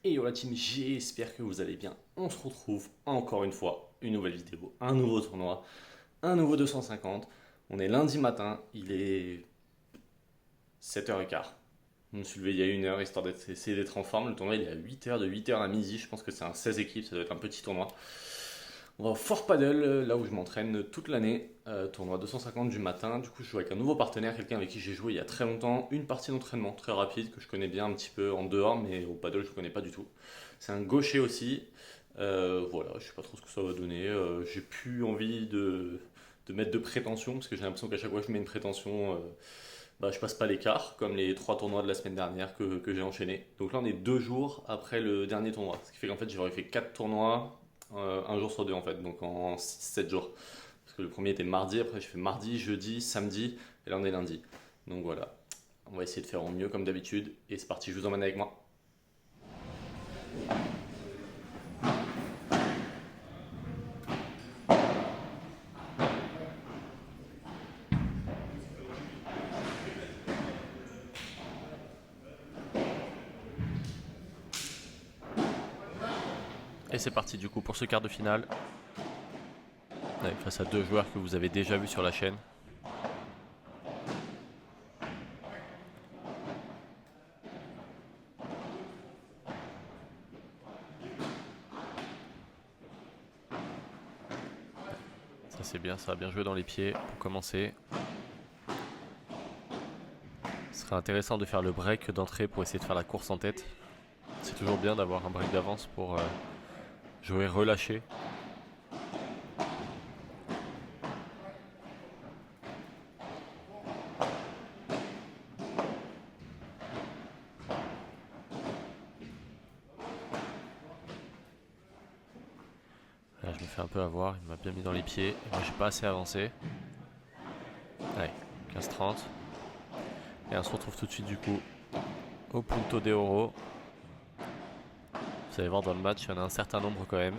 Et yo la team, j'espère que vous allez bien. On se retrouve encore une fois, une nouvelle vidéo, un nouveau tournoi, un nouveau 250. On est lundi matin, il est 7h15. Je me suis levé il y a une heure histoire d'essayer d'être en forme. Le tournoi il est à 8h, de 8h à midi. Je pense que c'est un 16 équipes, ça doit être un petit tournoi. On va au Fort Paddle, là où je m'entraîne toute l'année. Tournoi 250 du matin. Du coup, je joue avec un nouveau partenaire, quelqu'un avec qui j'ai joué il y a très longtemps. Une partie d'entraînement très rapide que je connais bien un petit peu en dehors, mais au paddle, je ne connais pas du tout. C'est un gaucher aussi. Voilà, je sais pas trop ce que ça va donner. J'ai plus envie de mettre de prétention parce que j'ai l'impression qu'à chaque fois que je mets une prétention, je passe pas l'écart, comme les trois tournois de la semaine dernière que j'ai enchaîné. Donc là, on est 2 jours après le dernier tournoi. Ce qui fait qu'en fait, j'aurais fait 4 tournois, un jour sur deux en fait, donc en 6-7 jours. Parce que le premier était mardi, après je fais mardi, jeudi, samedi, et là on est lundi. Donc voilà, on va essayer de faire au mieux comme d'habitude, et c'est parti, je vous emmène avec moi. Et c'est parti du coup pour ce quart de finale, face à deux joueurs que vous avez déjà vus sur la chaîne. Ça c'est bien, ça a bien joué dans les pieds pour commencer. Ce serait intéressant de faire le break d'entrée pour essayer de faire la course en tête. C'est toujours bien d'avoir un break d'avance pour jouer relâché. Là, je me fais un peu avoir, il m'a bien mis dans les pieds. Et moi, j'ai pas assez avancé. Allez, 15-30. Et on se retrouve tout de suite du coup au Punto de Oro. Vous allez voir dans le match, il y en a un certain nombre quand même.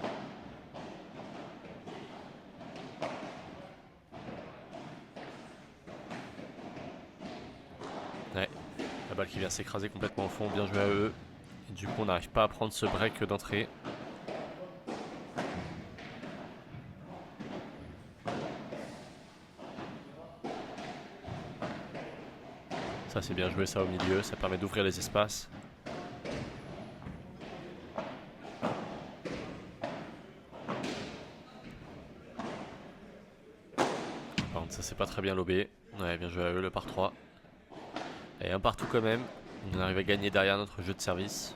Ouais, la balle qui vient s'écraser complètement au fond, bien joué à eux. Et du coup, on n'arrive pas à prendre ce break d'entrée. Ça, c'est bien joué ça au milieu, ça permet d'ouvrir les espaces. Par contre, ça, c'est pas très bien lobé. Ouais, bien joué à eux, le par 3. Et un partout quand même. On arrive à gagner derrière notre jeu de service.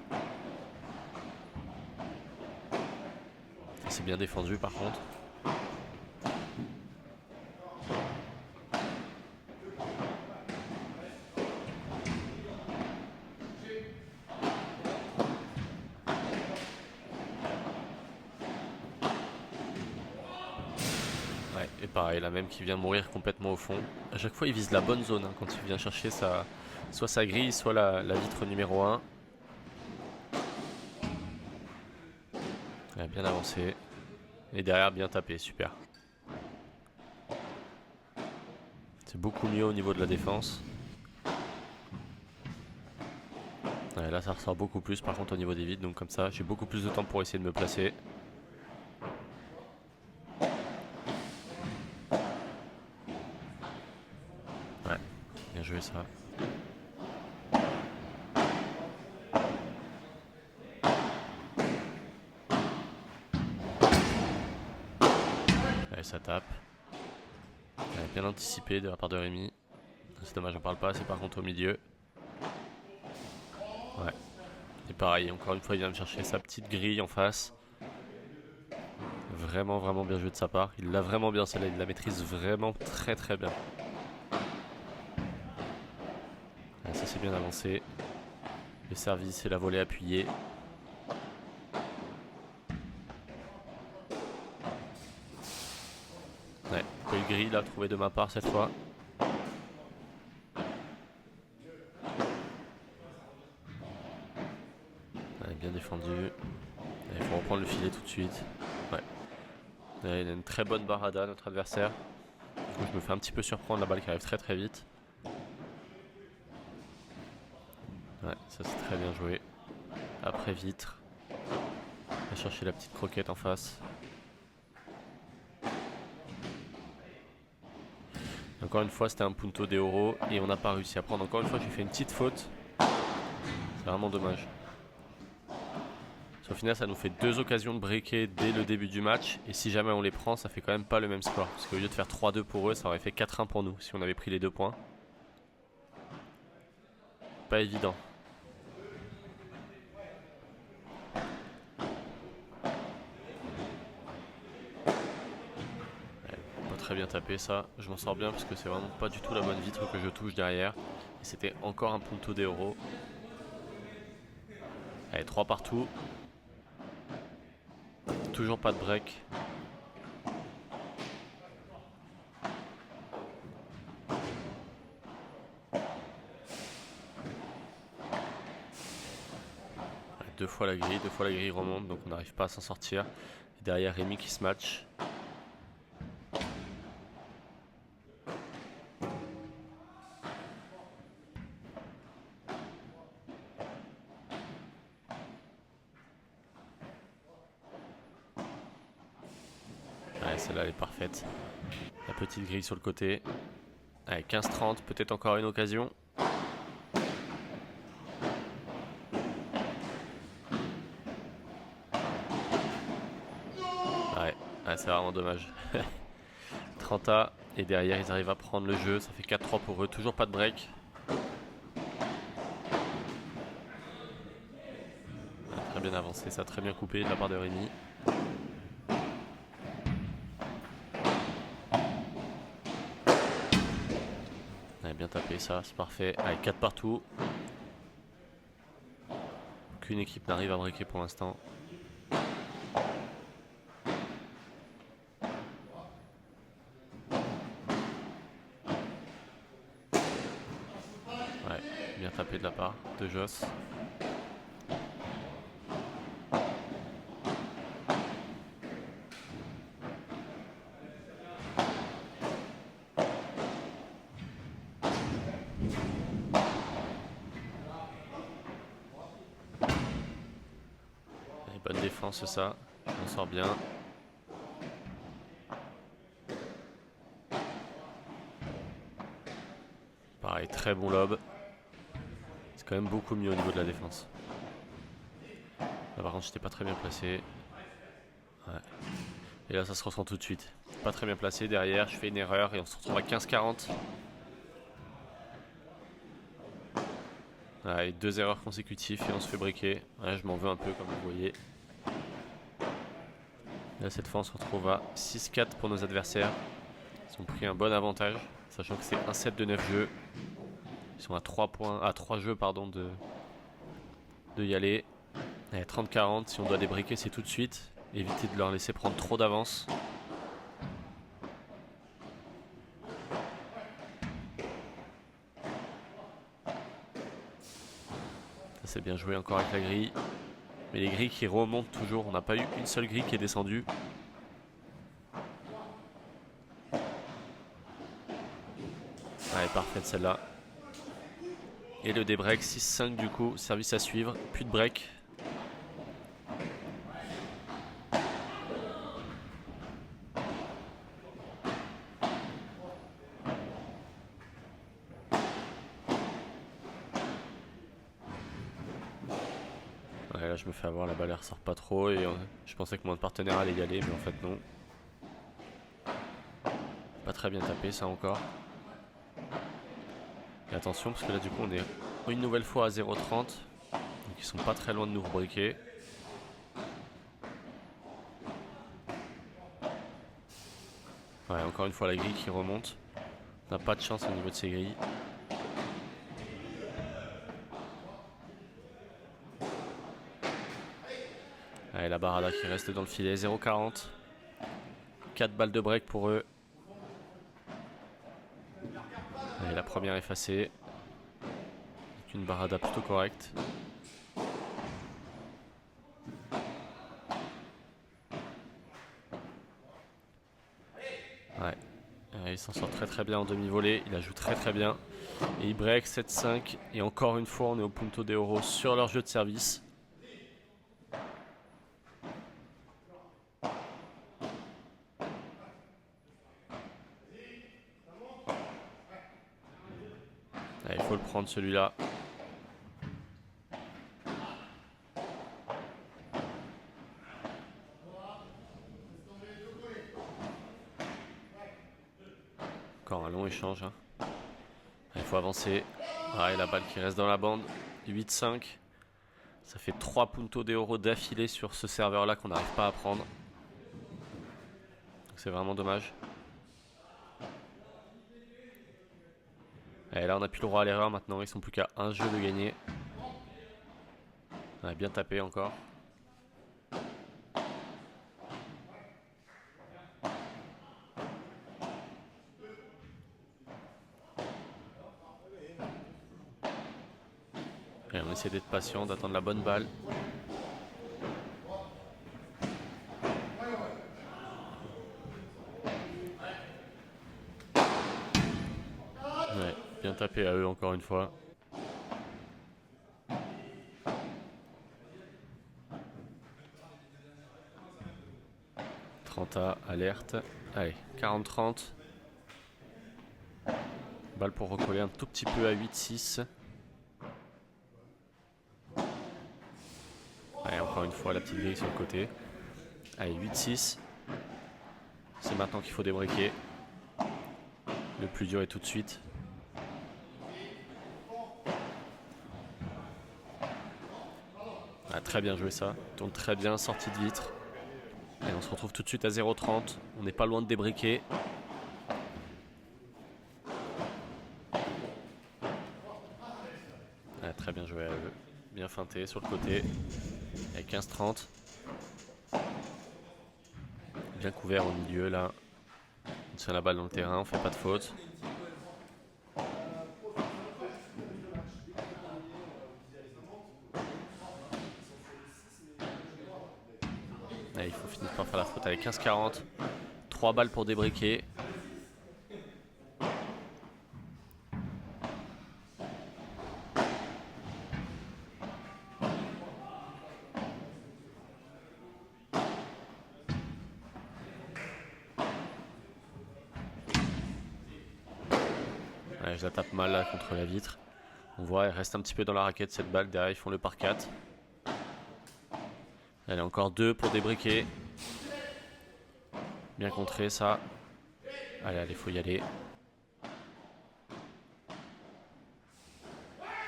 Ça, c'est bien défendu par contre. Ouais, et pareil, la même qui vient mourir complètement au fond. À chaque fois, il vise la bonne zone hein, quand il vient chercher soit sa grille, soit la vitre numéro 1. Il a bien avancé. Et derrière, bien tapé, super. C'est beaucoup mieux au niveau de la défense. Ouais, là, ça ressort beaucoup plus par contre au niveau des vides. Donc comme ça, j'ai beaucoup plus de temps pour essayer de me placer. Ouais, bien joué ça. Allez, ça tape. Ouais, bien anticipé de la part de Rémi. C'est dommage, j'en parle pas, c'est par contre au milieu. Ouais. Et pareil, encore une fois, il vient me chercher sa petite grille en face. Vraiment, vraiment bien joué de sa part. Il l'a vraiment bien celle-là, il la maîtrise vraiment très très bien. Ouais, ça c'est bien avancé. Le service et la volée appuyée. Ouais, pas eu de grille là, trouvé de ma part cette fois. Ouais, bien défendu. Il faut reprendre le filet tout de suite. Ouais. Ouais, il a une très bonne barada notre adversaire. Du coup, je me fais un petit peu surprendre, la balle qui arrive très très vite. Ouais, ça c'est très bien joué. Après vitre. On va chercher la petite croquette en face. Encore une fois, c'était un punto de oro et on n'a pas réussi à prendre. Encore une fois, j'ai fait une petite faute. C'est vraiment dommage. Au final, ça nous fait 2 occasions de breaker dès le début du match. Et si jamais on les prend, ça fait quand même pas le même score. Parce qu'au lieu de faire 3-2 pour eux, ça aurait fait 4-1 pour nous si on avait pris les 2 points. Pas évident. Pas très bien tapé ça. Je m'en sors bien parce que c'est vraiment pas du tout la bonne vitre que je touche derrière. Et c'était encore un punto d'euro. Allez, 3 partout. Toujours pas de break. Deux fois la grille remonte, donc on n'arrive pas à s'en sortir. Et derrière Rémi qui se match. Ouais, celle-là elle est parfaite. La petite grille sur le côté. Allez, 15-30, peut-être encore une occasion. Ouais, c'est vraiment dommage. 30A et derrière ils arrivent à prendre le jeu. Ça fait 4-3 pour eux, toujours pas de break. Très bien avancé, ça a très bien coupé de la part de Rémi. Ouais, bien tapé ça, c'est parfait. Allez, 4 partout. Aucune équipe n'arrive à breaker pour l'instant. Ouais, bien tapé de la part de Joss. Allez, bonne défense ça, on sort bien. Pareil, très bon lob. C'est quand même beaucoup mieux au niveau de la défense. Là par contre j'étais pas très bien placé. Ouais. Et là ça se ressent tout de suite. Pas très bien placé derrière, je fais une erreur et on se retrouve à 15-40. Ouais, 2 erreurs consécutives et on se fait briquer. Ouais, je m'en veux un peu comme vous voyez. Là cette fois on se retrouve à 6-4 pour nos adversaires. Ils ont pris un bon avantage, sachant que c'est un set de 9 jeux. Ils sont à 3 points, à 3 jeux pardon, de y aller. 30-40, si on doit les briquer c'est tout de suite. Éviter de leur laisser prendre trop d'avance. Ça c'est bien joué encore avec la grille. Mais les grilles qui remontent toujours, on n'a pas eu une seule grille qui est descendue. Ouais, parfaite celle-là. Et le débreak 6-5 du coup, service à suivre, plus de break. Ouais, là je me fais avoir, la balle elle ressort pas trop et je pensais que mon partenaire allait y aller, mais en fait non. Pas très bien tapé ça encore. Et attention parce que là du coup on est une nouvelle fois à 0,30. Donc ils sont pas très loin de nous rebriquer. Ouais, encore une fois la grille qui remonte. On n'a pas de chance au niveau de ces grilles. Allez, la barada qui reste dans le filet, 0,40. 4 balles de break pour eux. Allez, la première effacée. Avec une barada plutôt correcte. Ouais. il s'en sort très très bien en demi-volée. Il la joue très très bien. Et il break 7-5. Et encore une fois, on est au punto de oro sur leur jeu de service. Il faut le prendre celui-là. Encore un long échange. Hein. Il faut avancer. Et la balle qui reste dans la bande. 8-5. Ça fait 3 puntos d'euro d'affilée sur ce serveur-là qu'on n'arrive pas à prendre. C'est vraiment dommage. Et là, on n'a plus le droit à l'erreur maintenant. Ils sont plus qu'à un jeu de gagner. On a bien tapé encore. Et on essaie d'être patient, d'attendre la bonne balle. Ouais, bien tapé à eux encore une fois. A, alerte. Allez, 40-30. Balle pour recoller un tout petit peu à 8-6. Allez, encore une fois la petite grille sur le côté. Allez, 8-6. C'est maintenant qu'il faut débriquer. Le plus dur est tout de suite. Très bien joué ça. Tourne très bien, sortie de vitre. Et on se retrouve tout de suite à 0-30. On n'est pas loin de débriquer. Très bien joué à eux. Bien feinté sur le côté. Et 15-30. Bien couvert au milieu là. On tire la balle dans le terrain, on fait pas de faute. Il faut finir par faire la faute avec 15-40. 3 balles pour débriquer. Je la tape mal là contre la vitre. On voit, elle reste un petit peu dans la raquette cette balle. Derrière, ils font le par 4. Elle est encore 2 pour débriquer. Bien contré ça. Allez, faut y aller.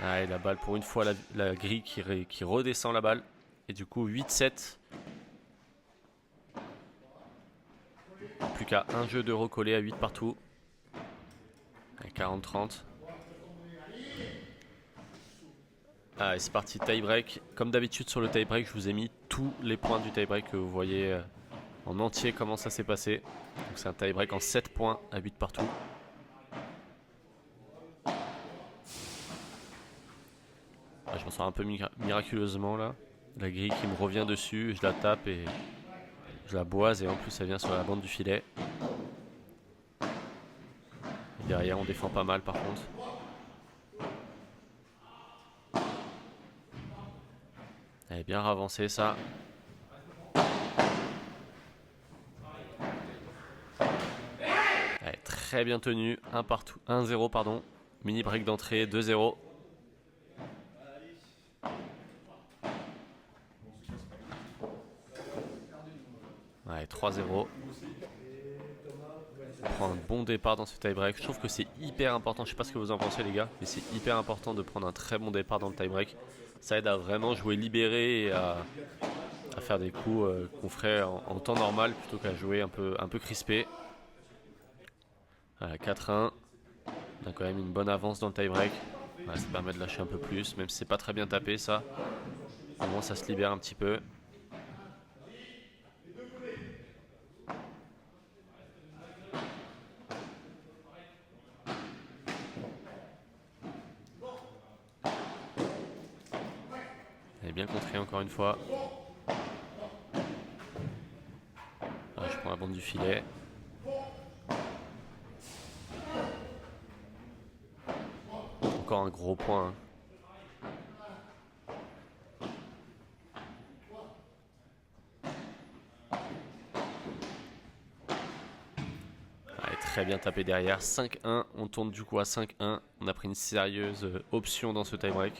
Allez, la balle pour une fois, la grille qui redescend la balle. Et du coup, 8-7. Plus qu'à un jeu de recoller à 8 partout. 40-30. Allez, c'est parti, tie-break. Comme d'habitude sur le tie-break, je vous ai mis tous les points du tie-break que vous voyez en entier comment ça s'est passé. Donc c'est un tie-break en 7 points à 8 partout. Je m'en sors un peu miraculeusement là. La grille qui me revient dessus, je la tape et je la boise et en plus elle vient sur la bande du filet. Et derrière on défend pas mal par contre. Elle est bien ravancée ça. Elle est très bien tenue. 1-0 pardon. Mini break d'entrée, 2-0. Ouais, 3-0. On prend un bon départ dans ce tie-break. Je trouve que c'est hyper important. Je sais pas ce que vous en pensez les gars, mais c'est hyper important de prendre un très bon départ dans le tie-break. Ça aide à vraiment jouer libéré et à faire des coups qu'on ferait en temps normal plutôt qu'à jouer un peu crispé. 4-1. On a quand même une bonne avance dans le tie-break. Ça permet de lâcher un peu plus, même si c'est pas très bien tapé ça. Au moins ça se libère un petit peu. Elle est bien contrée encore une fois. Je prends la bande du filet. encore un gros point. Allez, très bien tapé derrière. 5-1. On tourne du coup à 5-1. On a pris une sérieuse option dans ce tie-break.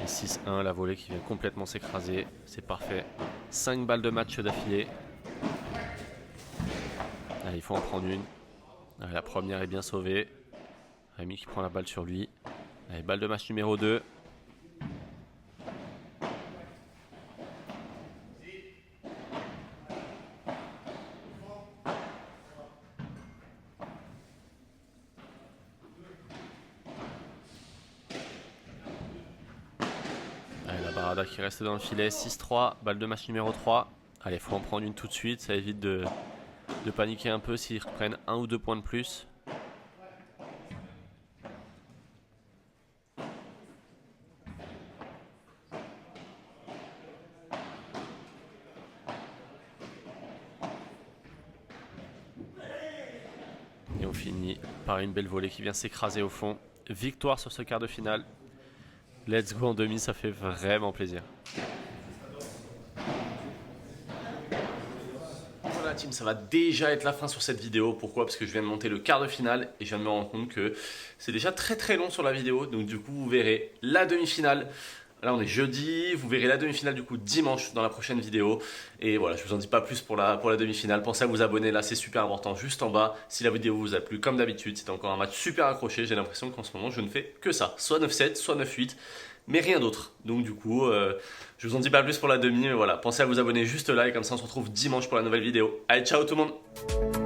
Et 6-1, la volée qui vient complètement s'écraser. C'est parfait. 5 balles de match d'affilée. Allez, il faut en prendre une. Allez, la première est bien sauvée. Rémi qui prend la balle sur lui. Allez, balle de match numéro 2. Allez, la barada qui reste dans le filet. 6-3, balle de match numéro 3. Allez, il faut en prendre une tout de suite. Ça évite de paniquer un peu s'ils reprennent 1 ou 2 points de plus. Et on finit par une belle volée qui vient s'écraser au fond. Victoire sur ce quart de finale. Let's go en demi, ça fait vraiment plaisir. Voilà team, ça va déjà être la fin sur cette vidéo. Pourquoi? Parce que je viens de monter le quart de finale et je viens de me rendre compte que c'est déjà très long sur la vidéo. Donc du coup vous verrez la demi-finale. Là on est jeudi, vous verrez la demi-finale du coup dimanche dans la prochaine vidéo. Et voilà, je vous en dis pas plus pour la demi-finale. Pensez à vous abonner, là c'est super important, juste en bas. Si la vidéo vous a plu, comme d'habitude, c'était encore un match super accroché. J'ai l'impression qu'en ce moment je ne fais que ça, soit 9-7, soit 9-8, mais rien d'autre. Donc du coup, je vous en dis pas plus pour la demi, mais voilà, pensez à vous abonner juste là et comme ça on se retrouve dimanche pour la nouvelle vidéo. Allez, ciao tout le monde!